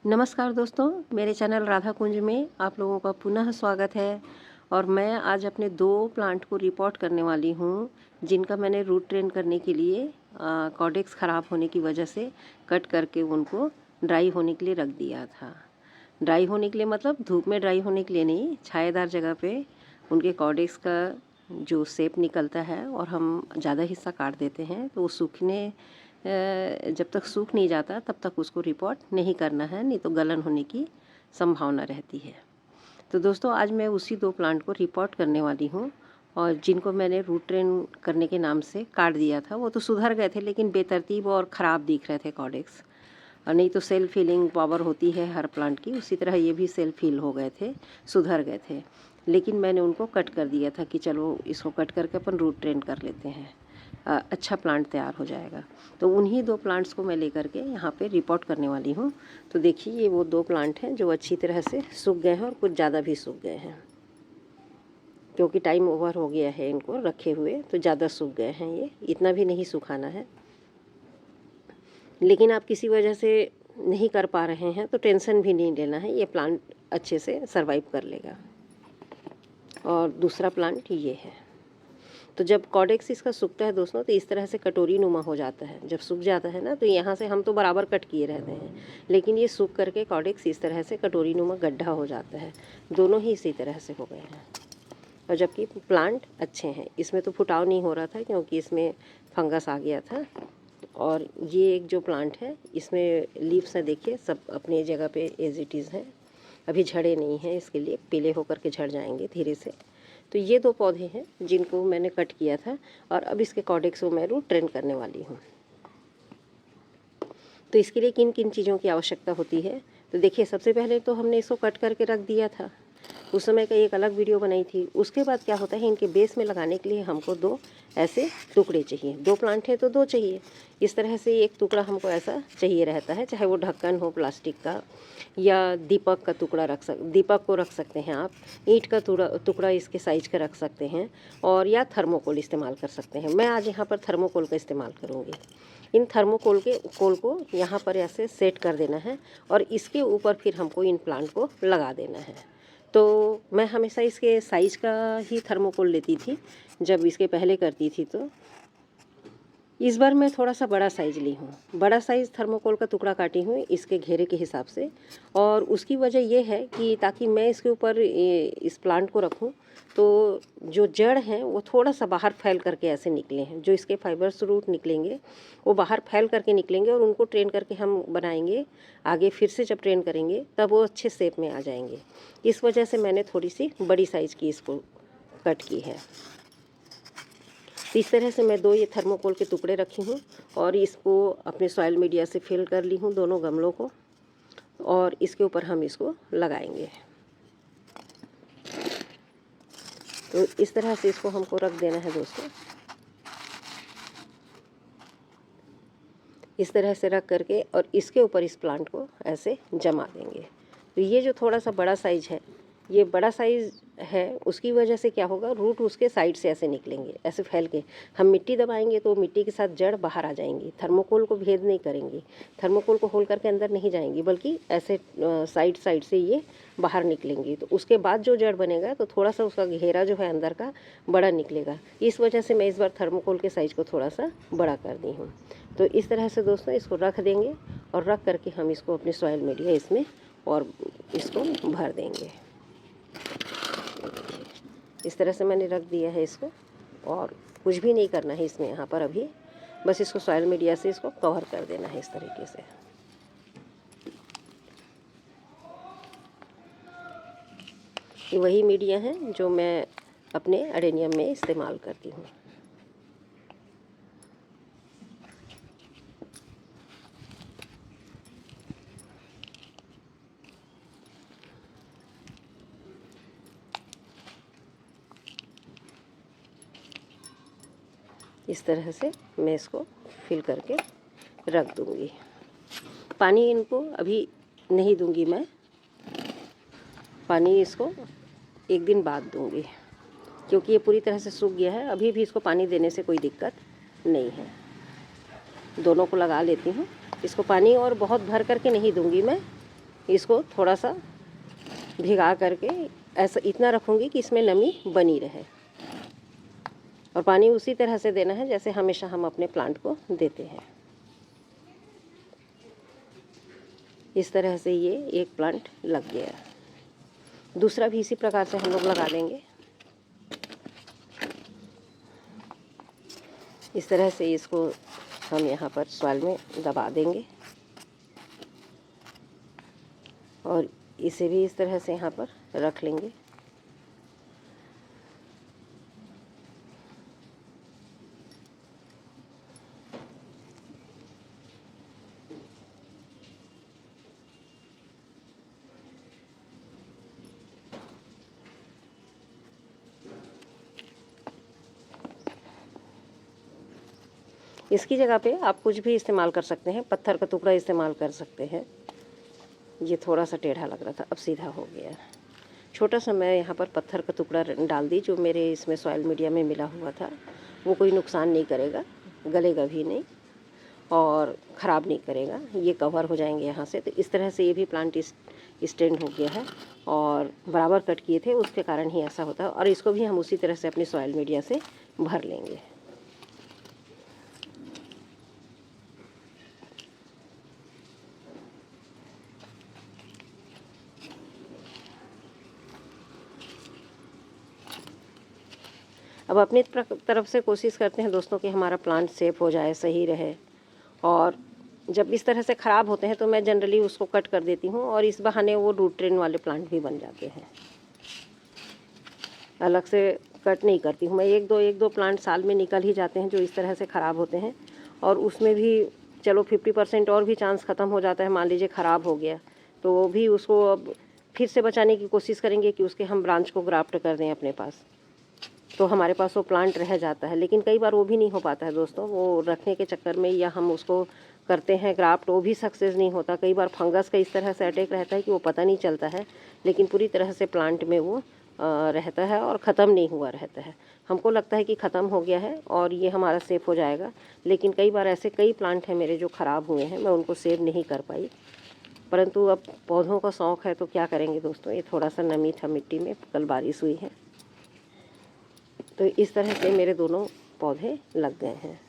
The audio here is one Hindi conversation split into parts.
नमस्कार दोस्तों, मेरे चैनल राधा कुंज में आप लोगों का पुनः स्वागत है। और मैं आज अपने 2 प्लांट को रिपोर्ट करने वाली हूँ, जिनका मैंने रूट ट्रेन करने के लिए कॉडेक्स ख़राब होने की वजह से कट करके उनको ड्राई होने के लिए रख दिया था। ड्राई होने के लिए मतलब धूप में ड्राई होने के लिए नहीं, छायादार जगह पे उनके कॉडेक्स का जो शेप निकलता है और हम ज़्यादा हिस्सा काट देते हैं तो वो सूखने जब तक सूख नहीं जाता तब तक उसको रिपोर्ट नहीं करना है, नहीं तो गलन होने की संभावना रहती है। तो दोस्तों आज मैं उसी 2 प्लांट को रिपोर्ट करने वाली हूँ और जिनको मैंने रूट ट्रेन करने के नाम से काट दिया था। वो तो सुधर गए थे लेकिन बेतरतीब और ख़राब दिख रहे थे कॉडेक्स। और नहीं तो सेल्फ हीलिंग पावर होती है हर प्लांट की, उसी तरह ये भी सेल्फ हील हो गए थे, सुधर गए थे। लेकिन मैंने उनको कट कर दिया था कि चलो इसको कट करके अपन रूट ट्रेन कर लेते हैं, अच्छा प्लांट तैयार हो जाएगा। तो उन्हीं 2 प्लांट्स को मैं लेकर के यहाँ पे रिपोर्ट करने वाली हूँ। तो देखिए ये वो 2 प्लांट हैं जो अच्छी तरह से सूख गए हैं और कुछ ज़्यादा भी सूख गए हैं, क्योंकि टाइम ओवर हो गया है इनको रखे हुए, तो ज़्यादा सूख गए हैं। ये इतना भी नहीं सुखाना है, लेकिन आप किसी वजह से नहीं कर पा रहे हैं तो टेंशन भी नहीं लेना है, ये प्लांट अच्छे से सर्वाइव कर लेगा। और दूसरा प्लांट ये है। तो जब कॉडेक्स इसका सूखता है दोस्तों तो इस तरह से कटोरी नुमा हो जाता है। जब सूख जाता है ना तो यहाँ से हम तो बराबर कट किए रहते हैं, लेकिन ये सूख करके कॉडेक्स इस तरह से कटोरी नुमा गड्ढा हो जाता है। दोनों ही इसी तरह से हो गए हैं। और जबकि प्लांट अच्छे हैं, इसमें तो फुटाव नहीं हो रहा था क्योंकि इसमें फंगस आ गया था। और ये एक जो प्लांट है इसमें लीव्स है, देखिए सब अपनी जगह पे एज इट इज़ है, अभी झड़े नहीं हैं, इसके लिए पीले होकर के झड़ जाएंगे धीरे से। तो ये 2 पौधे हैं जिनको मैंने कट किया था और अब इसके कॉडेक्स को मैं रूट ट्रेन करने वाली हूँ। तो इसके लिए किन किन चीज़ों की आवश्यकता होती है, तो देखिए सबसे पहले तो हमने इसको कट करके रख दिया था, उस समय का एक अलग वीडियो बनाई थी। उसके बाद क्या होता है, इनके बेस में लगाने के लिए हमको 2 ऐसे टुकड़े चाहिए। 2 प्लांट हैं तो 2 चाहिए। इस तरह से एक टुकड़ा हमको ऐसा चाहिए रहता है, चाहे वो ढक्कन हो प्लास्टिक का या दीपक का टुकड़ा दीपक को रख सकते हैं आप, ईंट का टुकड़ा इसके साइज का रख सकते हैं, और या थर्मोकोल इस्तेमाल कर सकते हैं। मैं आज यहाँ पर थर्मोकोल का इस्तेमाल करूँगी। इन थर्मोकोल को यहाँ पर ऐसे सेट कर देना है और इसके ऊपर फिर हमको इन प्लांट को लगा देना है। तो मैं हमेशा इसके साइज़ का ही थर्मोकोल लेती थी जब इसके पहले करती थी। तो इस बार मैं थोड़ा सा बड़ा साइज़ ली हूँ, बड़ा साइज़ थर्मोकोल का टुकड़ा काटी हूँ इसके घेरे के हिसाब से। और उसकी वजह ये है कि ताकि मैं इसके ऊपर इस प्लांट को रखूँ तो जो जड़ हैं वो थोड़ा सा बाहर फैल करके ऐसे निकले हैं। जो इसके फाइबर्स रूट निकलेंगे वो बाहर फैल करके निकलेंगे और उनको ट्रेन करके हम बनाएंगे आगे, फिर से जब ट्रेन करेंगे तब वो अच्छे शेप में आ जाएंगे। इस वजह से मैंने थोड़ी सी बड़ी साइज़ की इसको कट की है। तो इस तरह से मैं 2 ये थर्मोकोल के टुकड़े रखी हूँ और इसको अपने सॉइल मीडिया से फिल कर ली हूँ दोनों गमलों को, और इसके ऊपर हम इसको लगाएंगे। तो इस तरह से इसको हमको रख देना है दोस्तों। इस तरह से रख करके और इसके ऊपर इस प्लांट को ऐसे जमा देंगे। तो ये जो थोड़ा सा बड़ा साइज है, ये बड़ा साइज़ है, उसकी वजह से क्या होगा, रूट उसके साइड से ऐसे निकलेंगे, ऐसे फैल के। हम मिट्टी दबाएंगे तो मिट्टी के साथ जड़ बाहर आ जाएंगी, थर्मोकोल को भेद नहीं करेंगी, थर्मोकोल को होल करके अंदर नहीं जाएंगी, बल्कि ऐसे साइड से ये बाहर निकलेंगी। तो उसके बाद जो जड़ बनेगा तो थोड़ा सा उसका घेरा जो है अंदर का बड़ा निकलेगा। इस वजह से मैं इस बार थर्मोकोल के साइज़ को थोड़ा सा बड़ा कर दी हूँ। तो इस तरह से दोस्तों इसको रख देंगे और रख करके हम इसको अपनी सॉइल मीडिया इसमें और इसको भर देंगे। इस तरह से मैंने रख दिया है इसको, और कुछ भी नहीं करना है इसमें यहाँ पर अभी, बस इसको सॉइल मीडिया से इसको कवर कर देना है इस तरीके से। ये वही मीडिया है जो मैं अपने अडेनियम में इस्तेमाल करती हूँ। इस तरह से मैं इसको फिल करके रख दूँगी। पानी इनको अभी नहीं दूँगी मैं, पानी इसको 1 दिन बाद दूँगी, क्योंकि ये पूरी तरह से सूख गया है। अभी भी इसको पानी देने से कोई दिक्कत नहीं है। दोनों को लगा लेती हूँ इसको पानी, और बहुत भर करके नहीं दूँगी मैं, इसको थोड़ा सा भिगा करके ऐसा इतना रखूँगी कि इसमें नमी बनी रहे, और पानी उसी तरह से देना है जैसे हमेशा हम अपने प्लांट को देते हैं। इस तरह से ये एक प्लांट लग गया। दूसरा भी इसी प्रकार से हम लोग लगा देंगे। इस तरह से इसको हम यहाँ पर सॉइल में दबा देंगे और इसे भी इस तरह से यहाँ पर रख लेंगे। इसकी जगह पे आप कुछ भी इस्तेमाल कर सकते हैं, पत्थर का टुकड़ा इस्तेमाल कर सकते हैं। ये थोड़ा सा टेढ़ा लग रहा था, अब सीधा हो गया। छोटा सा मैं यहाँ पर पत्थर का टुकड़ा डाल दी जो मेरे इसमें सॉइल मीडिया में मिला हुआ था। वो कोई नुकसान नहीं करेगा, गलेगा भी नहीं और ख़राब नहीं करेगा, ये कवर हो जाएंगे यहाँ से। तो इस तरह से ये भी प्लांट स्टैंड हो गया है और बराबर कट किए थे, उसके कारण ही ऐसा होता है। और इसको भी हम उसी तरह से अपनी सॉइल मीडिया से भर लेंगे। अब अपनी तरफ से कोशिश करते हैं दोस्तों कि हमारा प्लांट सेफ हो जाए, सही रहे। और जब इस तरह से ख़राब होते हैं तो मैं जनरली उसको कट कर देती हूँ और इस बहाने वो रूट ट्रेन वाले प्लांट भी बन जाते हैं। अलग से कट नहीं करती हूँ मैं। एक दो प्लांट साल में निकल ही जाते हैं जो इस तरह से ख़राब होते हैं, और उसमें भी चलो 50% और भी चांस ख़त्म हो जाता है। मान लीजिए ख़राब हो गया तो वो भी उसको अब फिर से बचाने की कोशिश करेंगे कि उसके हम ब्रांच को ग्राफ्ट कर दें अपने पास, तो हमारे पास वो प्लांट रह जाता है। लेकिन कई बार वो भी नहीं हो पाता है दोस्तों, वो रखने के चक्कर में या हम उसको करते हैं ग्राफ्ट, वो भी सक्सेस नहीं होता। कई बार फंगस का इस तरह से अटैक रहता है कि वो पता नहीं चलता है, लेकिन पूरी तरह से प्लांट में वो रहता है और ख़त्म नहीं हुआ रहता है। हमको लगता है कि ख़त्म हो गया है और ये हमारा सेव हो जाएगा, लेकिन कई बार ऐसे कई प्लांट हैं मेरे जो ख़राब हुए हैं, मैं उनको सेव नहीं कर पाई। परंतु अब पौधों का शौक़ है तो क्या करेंगे दोस्तों। ये थोड़ा सा नमी था मिट्टी में, कल बारिश हुई है, तो इस तरह से मेरे दोनों पौधे लग गए हैं।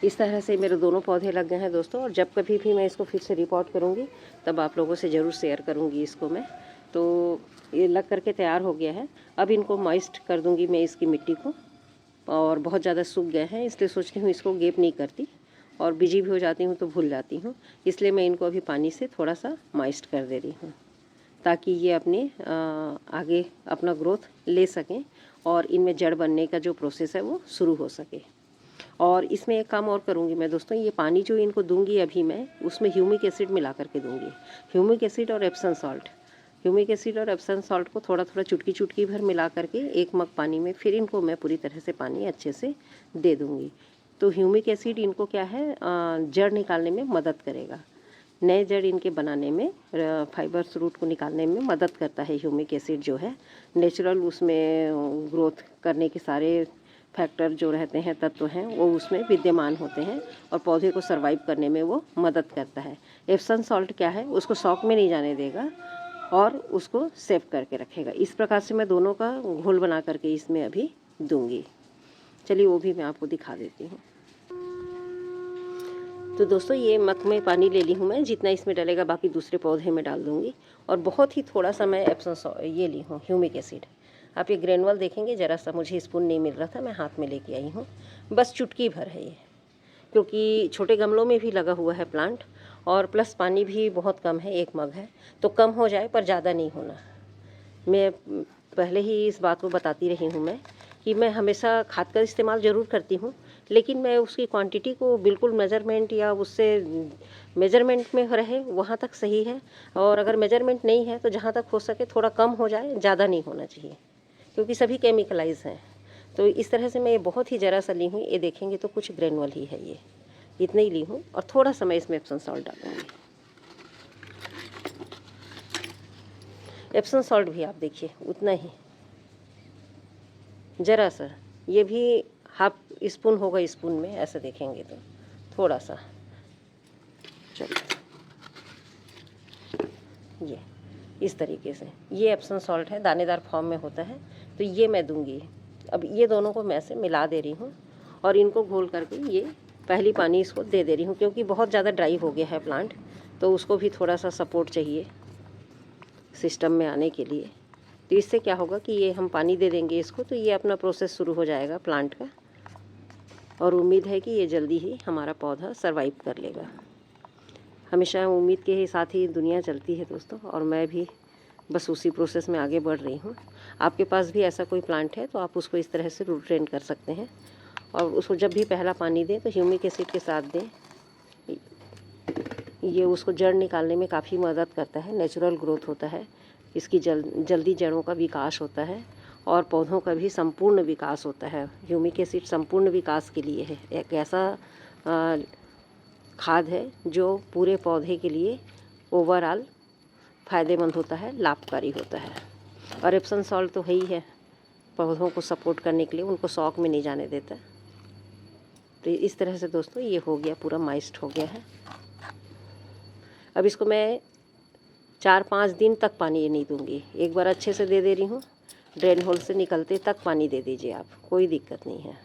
इस तरह से मेरे दोनों पौधे लग गए हैं दोस्तों, और जब कभी भी मैं इसको फिर से रिपोर्ट करूँगी तब आप लोगों से ज़रूर शेयर करूँगी इसको मैं। तो ये लग करके तैयार हो गया है। अब इनको मॉइस्ट कर दूँगी मैं इसकी मिट्टी को, और बहुत ज़्यादा सूख गए हैं इसलिए सोचती हूँ इसको गैप नहीं करती, और बिजी भी हो जाती हूँ तो भूल जाती हूँ, इसलिए मैं इनको अभी पानी से थोड़ा सा मॉइस्ट कर दे रही हूँ ताकि ये अपने आगे अपना ग्रोथ ले सकें और इनमें जड़ बनने का जो प्रोसेस है वो शुरू हो सके। और इसमें एक काम और करूँगी मैं दोस्तों, ये पानी जो इनको दूंगी अभी मैं उसमें ह्यूमिक एसिड मिला करके दूंगी। ह्यूमिक एसिड और एप्सम सॉल्ट, ह्यूमिक एसिड और एप्सम सॉल्ट को थोड़ा थोड़ा चुटकी चुटकी भर मिला करके 1 मग पानी में फिर इनको मैं पूरी तरह से पानी अच्छे से दे दूँगी। तो ह्यूमिक एसिड इनको क्या है, जड़ निकालने में मदद करेगा, नए जड़ इनके बनाने में, फाइबर्स रूट को निकालने में मदद करता है। ह्यूमिक एसिड जो है नेचुरल उसमें ग्रोथ करने के सारे फैक्टर जो रहते हैं, तत्व हैं, वो उसमें विद्यमान होते हैं और पौधे को सर्वाइव करने में वो मदद करता है। एप्सम सॉल्ट क्या है, उसको शॉक में नहीं जाने देगा और उसको सेव करके रखेगा। इस प्रकार से मैं दोनों का घोल बना करके इसमें अभी दूंगी। चलिए वो भी मैं आपको दिखा देती हूँ। तो दोस्तों ये मग में पानी ले ली हूँ मैं, जितना इसमें डलेगा बाकी दूसरे पौधे में डाल दूँगी, और बहुत ही थोड़ा सा मैं एप्सम ये ली हूँ ह्यूमिक एसिड। आप ये ग्रेनुअल देखेंगे, ज़रा सा मुझे स्पून नहीं मिल रहा था, मैं हाथ में लेके आई हूँ, बस चुटकी भर है ये, क्योंकि छोटे गमलों में भी लगा हुआ है प्लांट और प्लस पानी भी बहुत कम है, 1 मग है, तो कम हो जाए पर ज़्यादा नहीं होना। मैं पहले ही इस बात को बताती रही हूँ मैं कि मैं हमेशा खाद का इस्तेमाल ज़रूर करती हूँ, लेकिन मैं उसकी क्वांटिटी को बिल्कुल मेजरमेंट या उससे मेजरमेंट में रहे वहाँ तक सही है, और अगर मेजरमेंट नहीं है तो जहाँ तक हो सके थोड़ा कम हो जाए, ज़्यादा नहीं होना चाहिए, क्योंकि सभी केमिकलाइज हैं। तो इस तरह से मैं ये बहुत ही ज़रा सा ली हूँ, ये देखेंगे तो कुछ ग्रेनुअल ही है ये, इतना ही ली हूँ और थोड़ा सा मैं इसमें एप्सम सॉल्ट डालूँगी। एप्सम सॉल्ट भी आप देखिए उतना ही, ज़रा सा, ये भी हाफ स्पून होगा स्पून में, ऐसा देखेंगे तो थोड़ा सा। चलिए ये इस तरीके से, ये एप्सम सॉल्ट है, दानेदार फॉर्म में होता है, तो ये मैं दूंगी। अब ये दोनों को मैं से मिला दे रही हूँ और इनको घोल करके ये पहली पानी इसको दे रही हूँ, क्योंकि बहुत ज़्यादा ड्राई हो गया है प्लांट, तो उसको भी थोड़ा सा सपोर्ट चाहिए सिस्टम में आने के लिए। तो इससे क्या होगा कि ये हम पानी दे देंगे इसको, तो ये अपना प्रोसेस शुरू हो जाएगा प्लांट का, और उम्मीद है कि ये जल्दी ही हमारा पौधा सरवाइव कर लेगा। हमेशा उम्मीद के ही साथ ही दुनिया चलती है दोस्तों, और मैं भी बस उसी प्रोसेस में आगे बढ़ रही हूँ। आपके पास भी ऐसा कोई प्लांट है तो आप उसको इस तरह से रूट ट्रेन कर सकते हैं, और उसको जब भी पहला पानी दें तो ह्यूमिक एसिड के साथ दें। ये उसको जड़ निकालने में काफ़ी मदद करता है, नेचुरल ग्रोथ होता है, इसकी जल्दी जड़ों का विकास होता है और पौधों का भी संपूर्ण विकास होता है। ह्यूमिक एसिड संपूर्ण विकास के लिए है, एक ऐसा खाद है जो पूरे पौधे के लिए ओवरऑल फ़ायदेमंद होता है, लाभकारी होता है। और एप्सम सॉल्ट तो है ही है, पौधों को सपोर्ट करने के लिए, उनको शौक में नहीं जाने देता। तो इस तरह से दोस्तों ये हो गया, पूरा मॉइस्ट हो गया है। अब इसको मैं 4-5 दिन तक पानी नहीं दूंगी, एक बार अच्छे से दे रही हूँ, ड्रेन होल से निकलते तक पानी दे दीजिए आप, कोई दिक्कत नहीं है।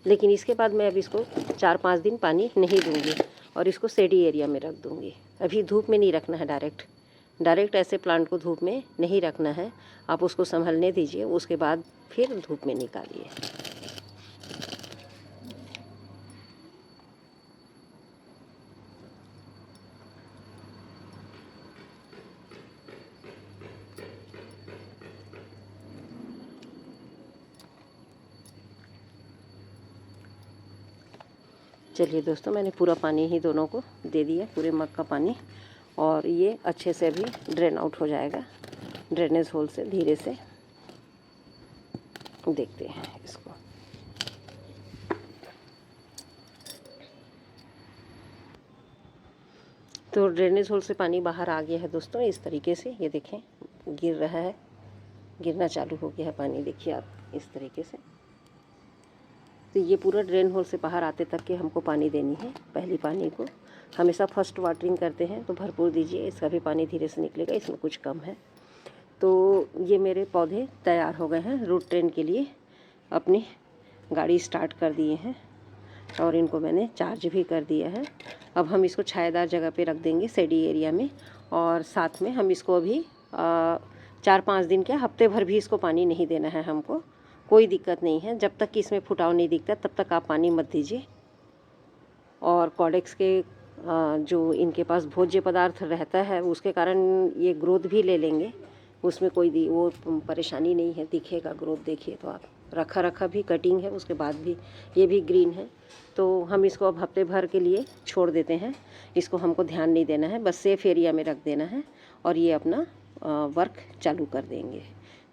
लेकिन इसके बाद मैं अब इसको 4-5 दिन पानी नहीं दूंगी और इसको शेडी एरिया में रख दूंगी। अभी धूप में नहीं रखना है, डायरेक्ट ऐसे प्लांट को धूप में नहीं रखना है, आप उसको संभलने दीजिए, उसके बाद फिर धूप में निकालिए। चलिए दोस्तों, मैंने पूरा पानी ही दोनों को दे दिया, पूरे मग का पानी, और ये अच्छे से अभी ड्रेन आउट हो जाएगा ड्रेनेज होल से। धीरे से देखते हैं इसको। तो ड्रेनेज होल से पानी बाहर आ गया है दोस्तों, इस तरीके से, ये देखें गिर रहा है, गिरना चालू हो गया है पानी, देखिए आप इस तरीके से। तो ये पूरा ड्रेन होल से बाहर आते तक के हमको पानी देनी है। पहली पानी को हमेशा फर्स्ट वाटरिंग करते हैं तो भरपूर दीजिए, इसका भी पानी धीरे से निकलेगा, इसमें कुछ कम है। तो ये मेरे पौधे तैयार हो गए हैं रूट ट्रेन के लिए। अपनी गाड़ी स्टार्ट कर दिए हैं और इनको मैंने चार्ज भी कर दिया है। अब हम इसको छायादार जगह पे रख देंगे, शेडी एरिया में, और साथ में हम इसको अभी 4-5 दिन क्या, हफ्ते भर भी इसको पानी नहीं देना है हमको, कोई दिक्कत नहीं है। जब तक कि इसमें फुटाव नहीं दिखता तब तक आप पानी मत दीजिए। और कॉडेक्स के जो इनके पास भोज्य पदार्थ रहता है उसके कारण ये ग्रोथ भी ले लेंगे, उसमें कोई वो परेशानी नहीं है। दिखेगा ग्रोथ, देखिए तो आप, रखा भी कटिंग है, उसके बाद भी ये भी ग्रीन है। तो हम इसको अब हफ्ते भर के लिए छोड़ देते हैं, इसको हमको ध्यान नहीं देना है, बस सेफ एरिया में रख देना है और ये अपना वर्क चालू कर देंगे।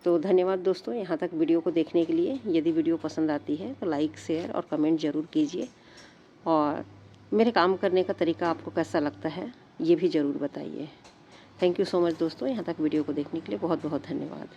तो धन्यवाद दोस्तों यहाँ तक वीडियो को देखने के लिए। यदि वीडियो पसंद आती है तो लाइक, शेयर और कमेंट ज़रूर कीजिए, और मेरे काम करने का तरीका आपको कैसा लगता है ये भी ज़रूर बताइए। थैंक यू सो मच दोस्तों, यहाँ तक वीडियो को देखने के लिए बहुत बहुत धन्यवाद।